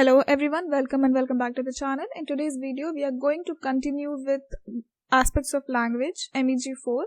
Hello everyone, welcome back to the channel. In today's video, we are going to continue with aspects of language, MEG-4,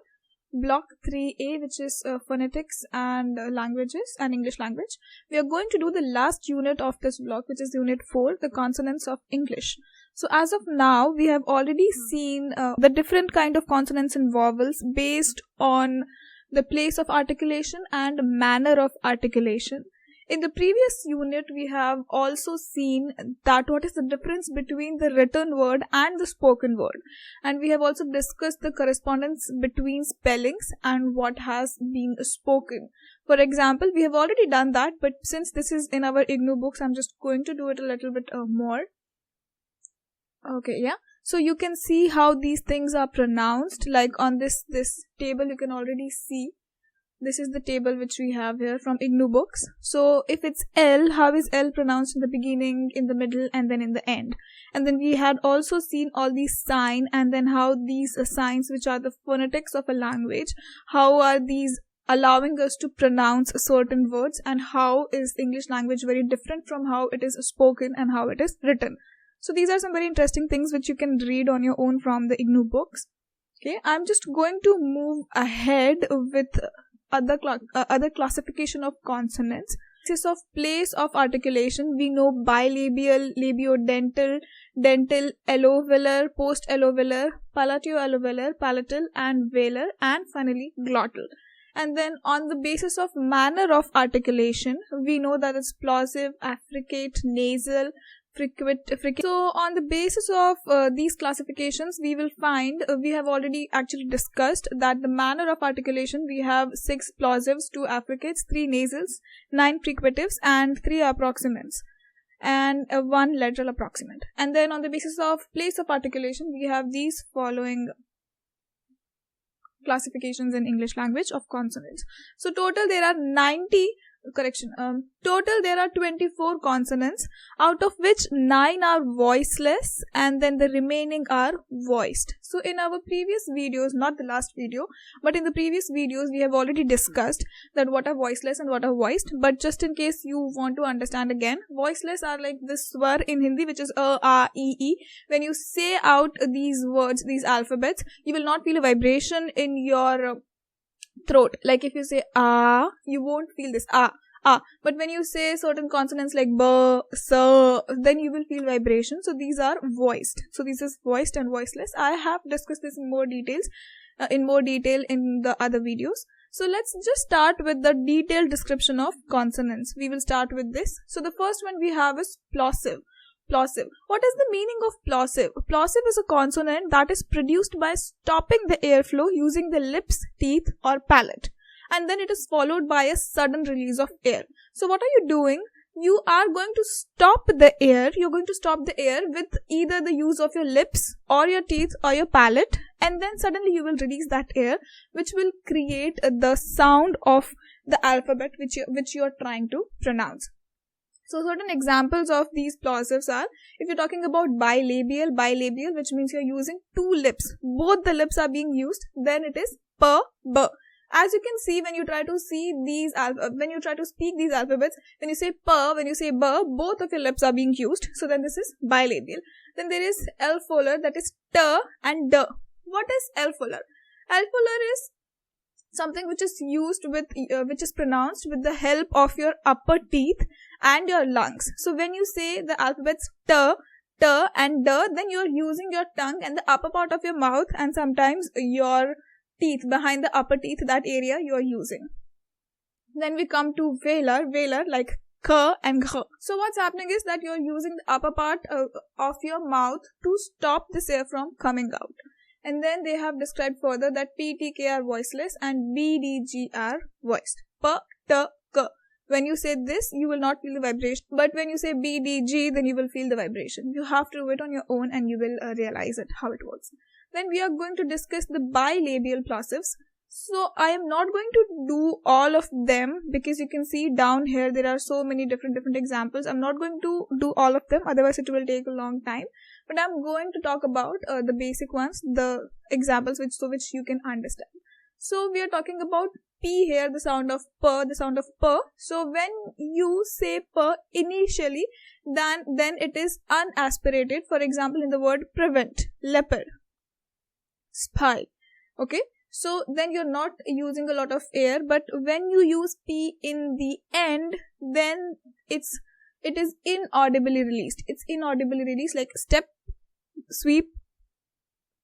Block 3A, which is phonetics and languages and English language. We are going to do the last unit of this block, which is Unit 4, the consonants of English. So as of now, we have already seen the different kind of consonants and vowels based on the place of articulation and manner of articulation. In the previous unit, we have also seen that what is the difference between the written word and the spoken word. And we have also discussed the correspondence between spellings and what has been spoken. For example, we have already done that, but since this is in our IGNOU books, I'm just going to do it a little bit more. Okay, yeah. So you can see how these things are pronounced. Like on this table, you can already see. This is the table which we have here from IGNOU books. So if it's L, how is L pronounced in the beginning, in the middle, and then in the end? And then we had also seen all these signs and then how these signs, which are the phonetics of a language, how are these allowing us to pronounce certain words, and how is English language very different from how it is spoken and how it is written. So these are some very interesting things which you can read on your own from the IGNOU books. Okay, I'm just going to move ahead with other classification of consonants. This is of place of articulation. We know bilabial, labiodental, dental, alveolar, post-alveolar, palatio-alveolar, palatal and velar, and finally glottal. And then on the basis of manner of articulation, we know that it's plosive, affricate, nasal, fricate. So on the basis of these classifications, we will find, we have already actually discussed that the manner of articulation, we have 6 plosives, 2 affricates, 3 nasals, 9 fricatives and 3 approximants and 1 lateral approximant. And then on the basis of place of articulation, we have these following classifications in English language of consonants. So total there are 24 consonants, out of which 9 are voiceless and then the remaining are voiced. So in our previous videos, not the last video, but in the previous videos, we have already discussed that what are voiceless and what are voiced. But just in case you want to understand again, voiceless are like this swar in Hindi, which is a, e. When you say out these words, these alphabets, you will not feel a vibration in your throat. Like if you say you won't feel this but when you say certain consonants like b, s, then you will feel vibration. So these are voiced. So this is voiced and voiceless. I have discussed this in more detail in the other videos. So let's just start with the detailed description of consonants. We will start with this. So the first one we have is plosive. Plosive. What is the meaning of plosive? Plosive is a consonant that is produced by stopping the airflow using the lips, teeth or palate. And then it is followed by a sudden release of air. So what are you doing? You are going to stop the air. You're going to stop the air with either the use of your lips or your teeth or your palate. And then suddenly you will release that air, which will create the sound of the alphabet which you are trying to pronounce. So certain examples of these plosives are, if you're talking about bilabial, which means you're using 2 lips. Both the lips are being used. Then it is p, b. As you can see, when you try to speak these alphabets, when you say p, when you say b, both of your lips are being used. So then this is bilabial. Then there is alveolar, that is t and d. What is alveolar? Alveolar is something which is used with, which is pronounced with the help of your upper teeth and your lungs. So when you say the alphabets t and d, then you are using your tongue and the upper part of your mouth and sometimes your teeth, behind the upper teeth, that area you are using. Then we come to velar like k and gh. So what's happening is that you are using the upper part of your mouth to stop this air from coming out. And then they have described further that p, t, k are voiceless and b, d, g are voiced. P, t, k. When you say this, you will not feel the vibration. But when you say b, d, g, then you will feel the vibration. You have to do it on your own and you will realize it, how it works. Then we are going to discuss the bilabial plosives. So I am not going to do all of them because you can see down here there are so many different examples. I'm not going to do all of them, otherwise it will take a long time. But I'm going to talk about the basic ones, the examples which you can understand. So we are talking about P here, the sound of P. So when you say P initially, then it is unaspirated. For example, in the word prevent, leopard, spy. Okay, so then you're not using a lot of air, but when you use P in the end, then it is inaudibly released. It's inaudibly released, like step, sweep,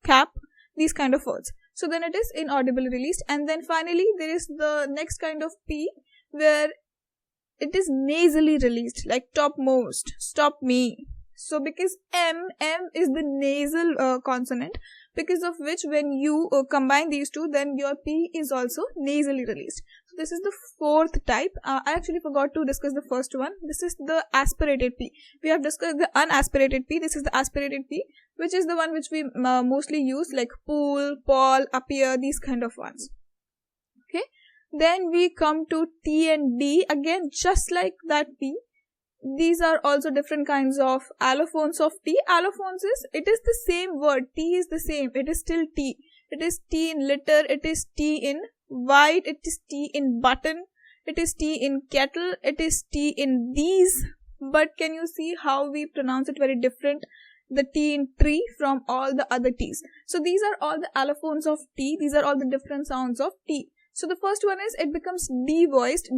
cap, these kind of words. So then it is inaudibly released. And then finally there is the next kind of P where it is nasally released, like topmost, stop me. So because M is the nasal consonant, because of which when you combine these two, then your P is also nasally released. So this is the fourth type. I actually forgot to discuss the first one. This is the aspirated P. We have discussed the unaspirated P. This is the aspirated P, which is the one which we mostly use, like pool, Paul, appear, these kind of ones. Okay. Then we come to T and D. Again, just like that P, these are also different kinds of allophones of T. Allophones is, it is the same word. T is the same. It is still T. It is T in litter. It is T in white. It is T in button. It is T in kettle. It is T in these. But can you see how we pronounce it very different? The T in tree from all the other T's. So these are all the allophones of T. These are all the different sounds of T. So the first one is it becomes devoiced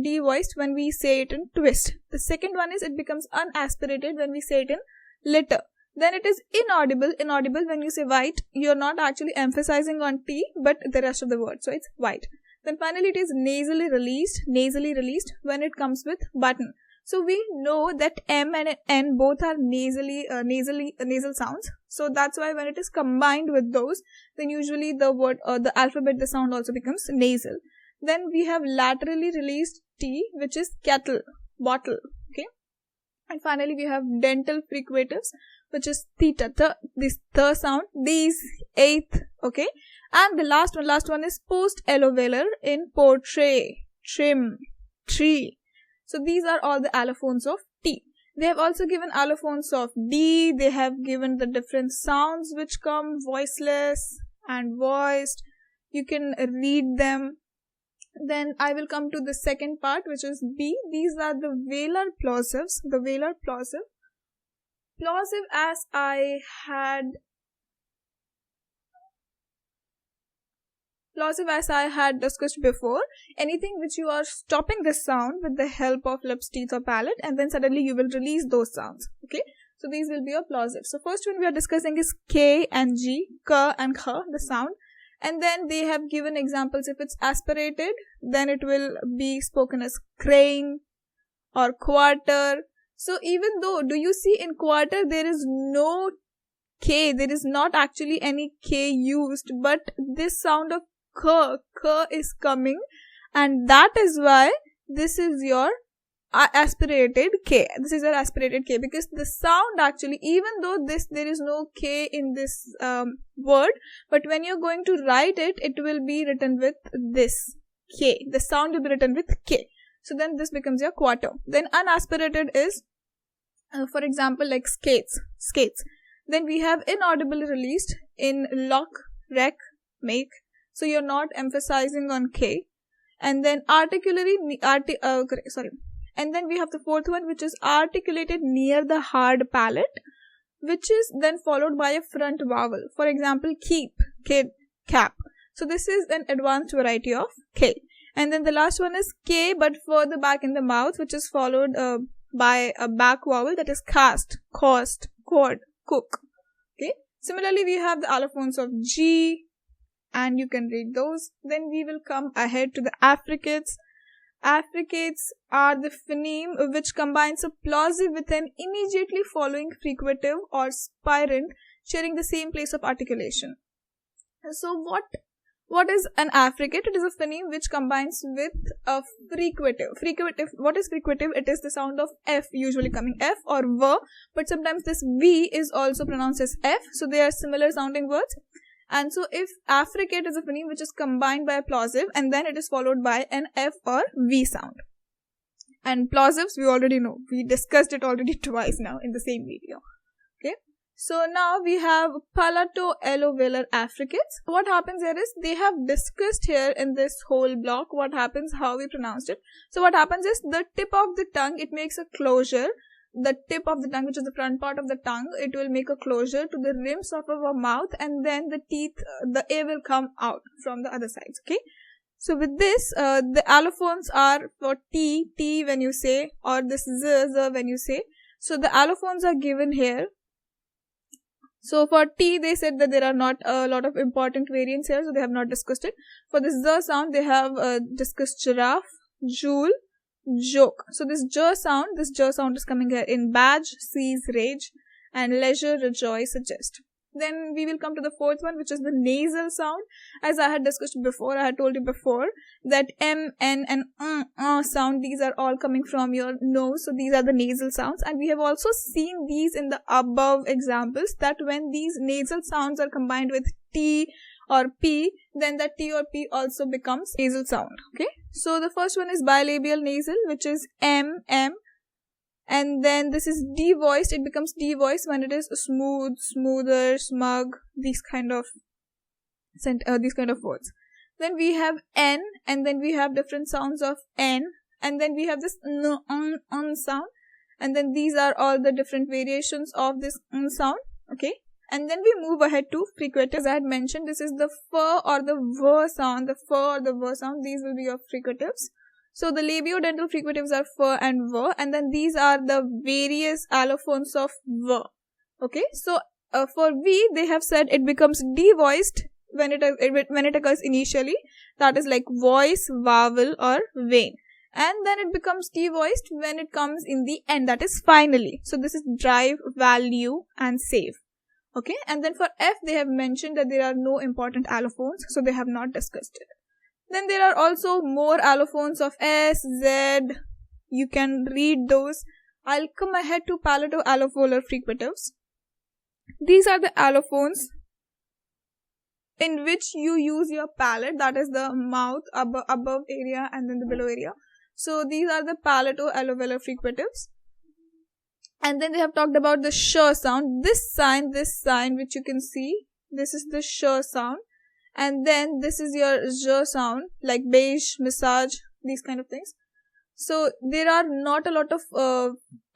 when we say it in twist. The second one is it becomes unaspirated when we say it in litter. Then it is inaudible when you say white. You're not actually emphasizing on T but the rest of the word. So it's white. Then finally it is nasally released when it comes with button. So we know that M and N both are nasal sounds. So that's why when it is combined with those, then usually the word or the alphabet, the sound also becomes nasal. Then we have laterally released T, which is kettle, bottle. Okay. And finally we have dental fricatives, which is theta, this th sound, these, eighth. Okay. And the last one is post-alveolar in portray, trim, tree. So these are all the allophones of T. They have also given allophones of D. They have given the different sounds which come, voiceless and voiced. You can read them. Then I will come to the second part, which is B. These are the velar plosives. The velar plosive. Plosive, as I had discussed before, anything which you are stopping the sound with the help of lips, teeth or palate, and then suddenly you will release those sounds. Okay, so these will be your plosives. So first one we are discussing is K and G, K and Kh, the sound. And then they have given examples. If it's aspirated, then it will be spoken as crane or quarter. So even though, do you see in quarter there is no K, there is not actually any K used, but this sound of K is coming, and that is why this is your aspirated K. This is your aspirated K, because the sound actually, even though there is no K in this word, but when you're going to write it, it will be written with this K. The sound will be written with K. So then this becomes your quarter. Then unaspirated is, for example, like skates. Then we have inaudibly released in lock, rec, make. So you're not emphasizing on K. And then and then we have the fourth one, which is articulated near the hard palate, which is then followed by a front vowel. For example, keep, kid, cap. So this is an advanced variety of K. And then the last one is K, but further back in the mouth, which is followed by a back vowel, that is cast, cost, cord, cook. Okay. Similarly, we have the allophones of G, and you can read those. Then we will come ahead to the affricates. Affricates are the phoneme which combines a plosive with an immediately following fricative or spirant, sharing the same place of articulation. So what is an affricate? It is a phoneme which combines with a fricative. What is fricative? It is the sound of F, usually coming F or V, but sometimes this V is also pronounced as F. So they are similar sounding words. And so if affricate is a phoneme which is combined by a plosive and then it is followed by an F or V sound. And plosives we already know. We discussed it already twice now in the same video. Okay. So now we have palato-alveolar affricates. What happens here is they have discussed here in this whole block what happens, how we pronounced it. So what happens is the tip of the tongue, it makes a closure. The tip of the tongue, which is the front part of the tongue, it will make a closure to the rims of our mouth, and then the teeth, the air will come out from the other sides. Okay. So with this, the allophones are for T when you say, or this Z when you say. So the allophones are given here. So for T, they said that there are not a lot of important variants here, so they have not discussed it. For this Z sound, they have discussed giraffe, jewel, joke. So this J sound is coming here in badge, seize, rage, and leisure, rejoice, suggest. Then we will come to the fourth one, which is the nasal sound. As I had discussed before, I had told you before that M, N, and sound, these are all coming from your nose. So these are the nasal sounds. And we have also seen these in the above examples, that when these nasal sounds are combined with T or P, then that T or P also becomes nasal sound. Okay. So the first one is bilabial nasal, which is M, M. And then this is devoiced. It becomes devoiced when it is smooth, smoother, smug, these kind of words. Then we have N, and then we have different sounds of N, and then we have this n sound, and then these are all the different variations of this n sound. Okay. And then we move ahead to fricatives. As I had mentioned, this is the f or the v sound. The f or the v sound, these will be your fricatives. So the labiodental fricatives are f and v, and then these are the various allophones of v. Okay, so for v, they have said it becomes devoiced when it occurs initially. That is like voice, vowel, or vein. And then it becomes devoiced when it comes in the end. That is finally. So this is drive, value, and save. Okay, and then for f, they have mentioned that there are no important allophones, so they have not discussed it. Then there are also more allophones of S, Z. You can read those. I'll come ahead to palato-alveolar fricatives. These are the allophones in which you use your palate, that is the mouth, above area and then the below area. So these are the palato-alveolar fricatives. And then they have talked about the sh sound. This sign which you can see, this is the sh sound. And then this is your j sound, like beige, massage, these kind of things. So there are not a lot of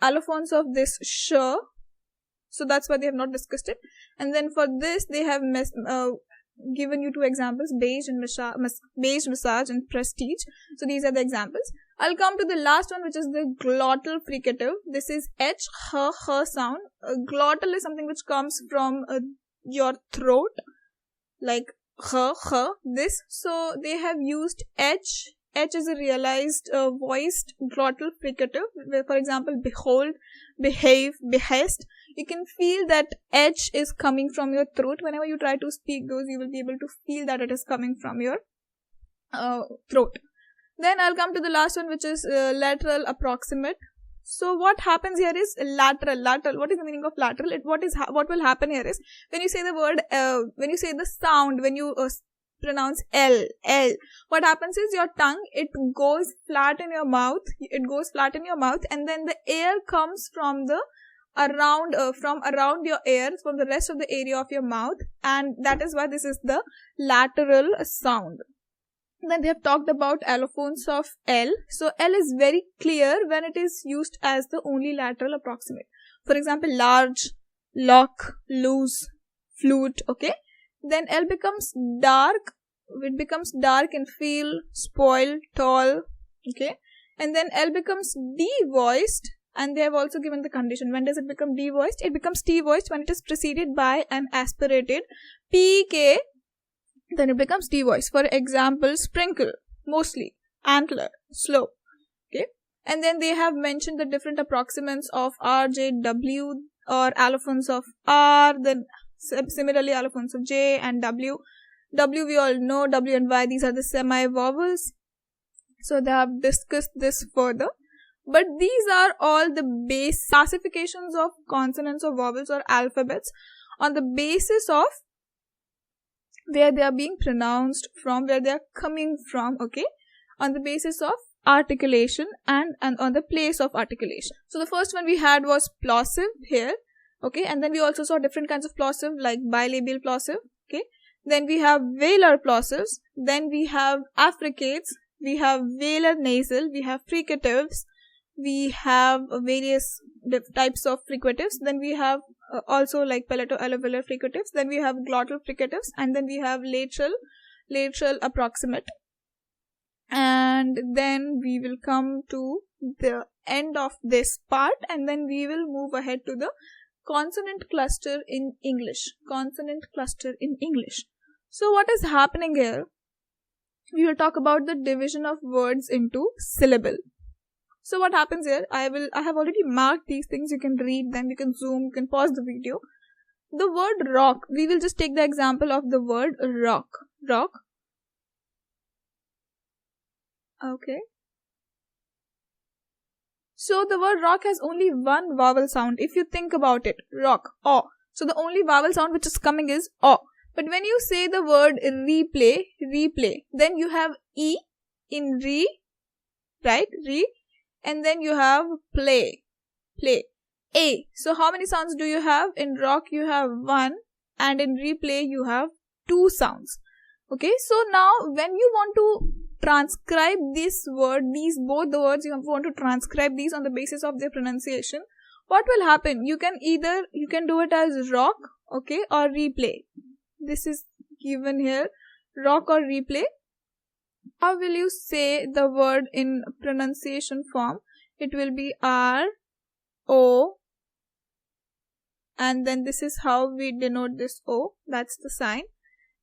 allophones of this sh, so that's why they have not discussed it. And then for this, they have given you two examples, beige, massage, and prestige. So these are the examples. I'll come to the last one, which is the glottal fricative. This is h, h sound. Glottal is something which comes from your throat, like this. So they have used h. H is a realized voiced glottal fricative. For example, behold, behave, behest. You can feel that h is coming from your throat. Whenever you try to speak those, you will be able to feel that it is coming from your throat. Then I'll come to the last one, which is lateral approximate. So what happens here is lateral. What is the meaning of lateral? What will happen here is when you say the word, when you say the sound, when you pronounce L, what happens is your tongue, it goes flat in your mouth. And then the air comes from around your ear, from the rest of the area of your mouth, and that is why this is the lateral sound. Then they have talked about allophones of L. So L is very clear when it is used as the only lateral approximate. For example, large, lock, loose, flute. Okay. Then L becomes dark. It becomes dark and feel, spoil, tall. Okay. And then L becomes devoiced. And they have also given the condition. When does it become devoiced? It becomes devoiced when it is preceded by an aspirated PK. Then it becomes devoiced. For example, sprinkle, mostly, antler, slow. Okay. And then they have mentioned the different approximants of R, J, W, or allophones of R, then similarly allophones of J and W. W we all know, W and Y, these are the semi-vowels. So they have discussed this further. But these are all the base classifications of consonants or vowels or alphabets on the basis of where they are being pronounced from, where they are coming from, okay, on the basis of articulation and on the place of articulation. So the first one we had was plosive here. Okay, and then we also saw different kinds of plosive like bilabial plosive. Okay, then we have velar plosives, then we have affricates, we have velar nasal, we have fricatives, we have various types of fricatives, then we have also like palato-alveolar fricatives, then we have glottal fricatives, and then we have lateral approximate. And then we will come to the end of this part, and then we will move ahead to the consonant cluster in English. Consonant cluster in English. So what is happening here? We will talk about the division of words into syllable. So what happens here? I have already marked these things. You can read them, you can zoom, you can pause the video. The word rock, we will just take the example of the word rock. Rock. Okay. So the word rock has only one vowel sound. If you think about it, rock, o. So the only vowel sound which is coming is o. But when you say the word replay, then you have e in re, right? Re. And then you have play. A. So how many sounds do you have? In rock you have one, and in replay you have two sounds. Okay, so now when you want to transcribe this word, both the words, you want to transcribe these on the basis of their pronunciation, what will happen? You can do it as rock, okay, or replay. This is given here, rock or replay. How will you say the word in pronunciation form? It will be R, O, and then this is how we denote this O, that's the sign,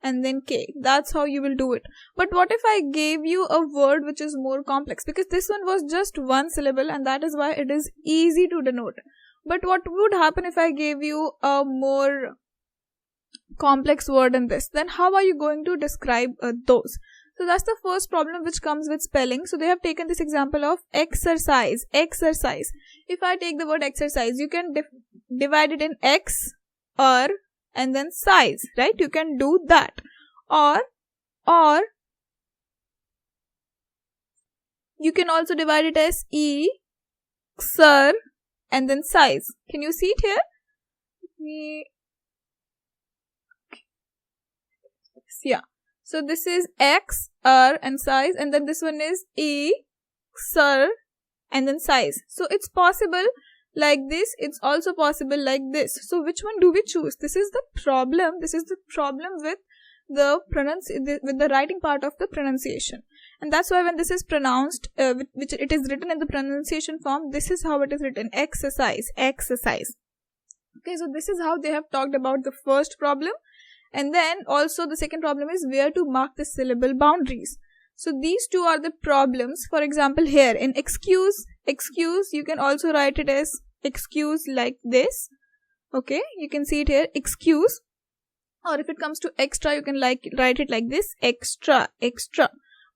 and then K. That's how you will do it. But what if I gave you a word which is more complex? Because this one was just one syllable, and that is why it is easy to denote. But what would happen if I gave you a more complex word in this? Then how are you going to describe those? So that's the first problem which comes with spelling. So they have taken this example of exercise. Exercise. If I take the word exercise, you can divide it in X, and then size, right? You can do that. Or you can also divide it as E, xer, and then size. Can you see it here? Yeah. So this is X, and size, and then this one is E, xer, and then size. So it's possible like this, it's also possible like this. So which one do we choose? This is the problem. This is the problem with the writing part of the pronunciation. And that's why when this is pronounced, which it is written in the pronunciation form, this is how it is written, exercise, exercise. Okay, so this is how they have talked about the first problem. And then also the second problem is where to mark the syllable boundaries. So these two are the problems. For example, here in excuse, you can also write it as excuse like this. Okay, you can see it here, excuse. Or if it comes to extra, you can write it like this, extra.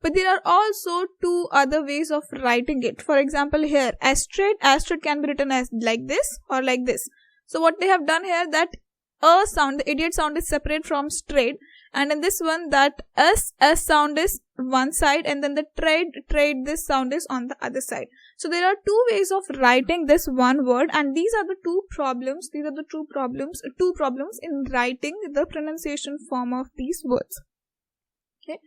But there are also two other ways of writing it. For example, here, astrid can be written as like this or like this. So what they have done here, that a sound, the idiot sound is separate from straight, and in this one that s sound is one side, and then the trade this sound is on the other side. So there are two ways of writing this one word, and these are the two problems. These are the two problems in writing the pronunciation form of these words. Okay.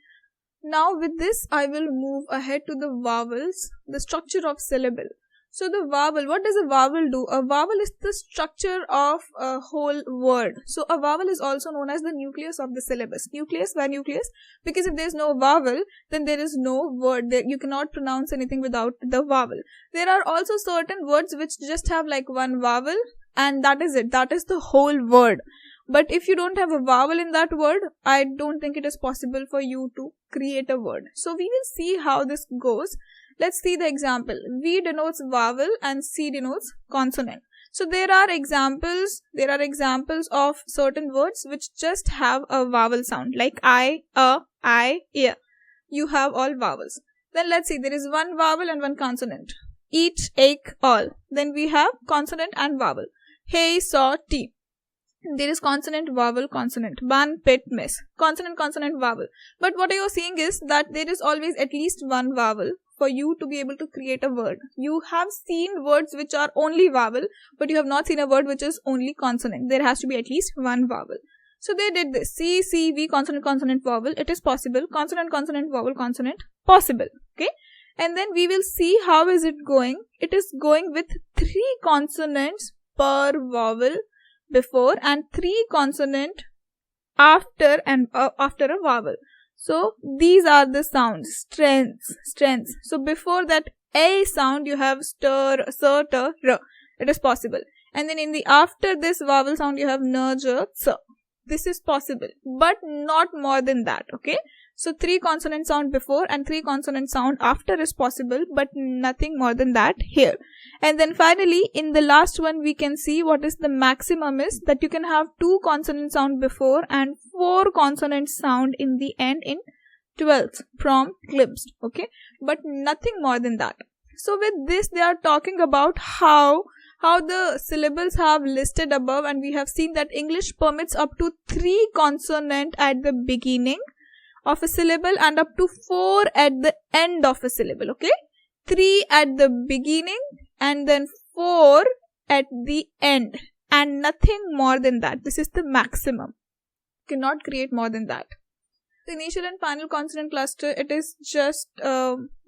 Now with this, I will move ahead to the vowels, the structure of syllable. So the vowel, what does a vowel do? A vowel is the structure of a whole word. So a vowel is also known as the nucleus of the syllabus. Nucleus, why nucleus? Because if there is no vowel, then there is no word. You cannot pronounce anything without the vowel. There are also certain words which just have like one vowel, and that is it. That is the whole word. But if you don't have a vowel in that word, I don't think it is possible for you to create a word. So we will see how this goes. Let's see the example. V denotes vowel and C denotes consonant. So there are examples of certain words which just have a vowel sound, like I, ear. You have all vowels. Then let's see, there is one vowel and one consonant. Eat, ache, all. Then we have consonant and vowel. Hey, saw, tea. There is consonant, vowel, consonant. Bun, pit, miss. Consonant, consonant, vowel. But what you are seeing is that there is always at least one vowel for you to be able to create a word. You have seen words which are only vowel, but you have not seen a word which is only consonant. There has to be at least one vowel. So they did this. C, C, V, consonant, consonant, vowel. It is possible. Consonant, consonant, vowel, consonant. Possible. Okay. And then we will see how is it going. It is going with 3 consonants per vowel before and 3 consonant after after a vowel. So these are the sounds, strengths. So before that A sound you have stir, sir, ter, r. It is possible. And then in the after this vowel sound you have n, j, ts. This is possible, but not more than that, okay? So 3 consonant sound before and 3 consonant sound after is possible, but nothing more than that here. And then finally, in the last one, we can see what is the maximum is that you can have 2 consonant sound before and 4 consonant sound in the end in 12th from glimpsed, okay? But nothing more than that. So with this, they are talking about how the syllables have listed above, and we have seen that English permits up to 3 consonant at the beginning of a syllable and up to 4 at the end of a syllable, okay? 3 at the beginning and then 4 at the end, and nothing more than that. This is the maximum. You cannot create more than that. The initial and final consonant cluster, it is just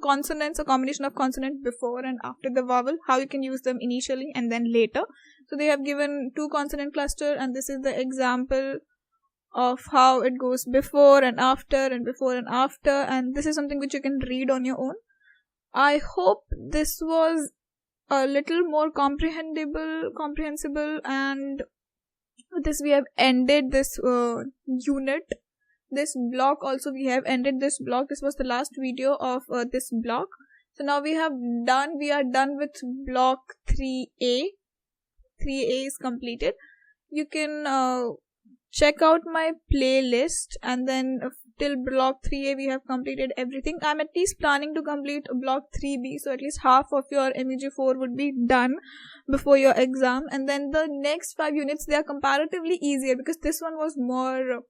consonants, a combination of consonant before and after the vowel, how you can use them initially and then later. So they have given 2 consonant cluster, and this is the example of how it goes before and after and before and after, and this is something which you can read on your own. I hope this was a little more comprehensible, and with this we have ended this unit. This block also we have ended this block. This was the last video of this block. So now we are done with block 3A. 3A is completed. You can check out my playlist, and then till block 3A we have completed everything. I'm at least planning to complete block 3B, so at least half of your MEG4 would be done before your exam. And then the next 5 units, they are comparatively easier because this one was more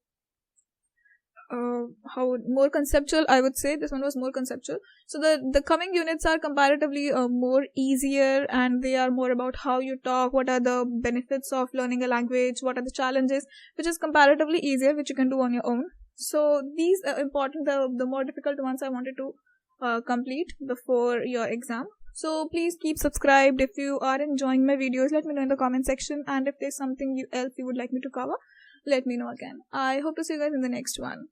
more conceptual, I would say. This one was more conceptual. So the coming units are comparatively more easier, and they are more about how you talk, what are the benefits of learning a language, what are the challenges, which is comparatively easier, which you can do on your own. So these are important. The more difficult ones I wanted to complete before your exam. So please keep subscribed. If you are enjoying my videos, let me know in the comment section, and if there's something else you would like me to cover, let me know again. I hope to see you guys in the next one.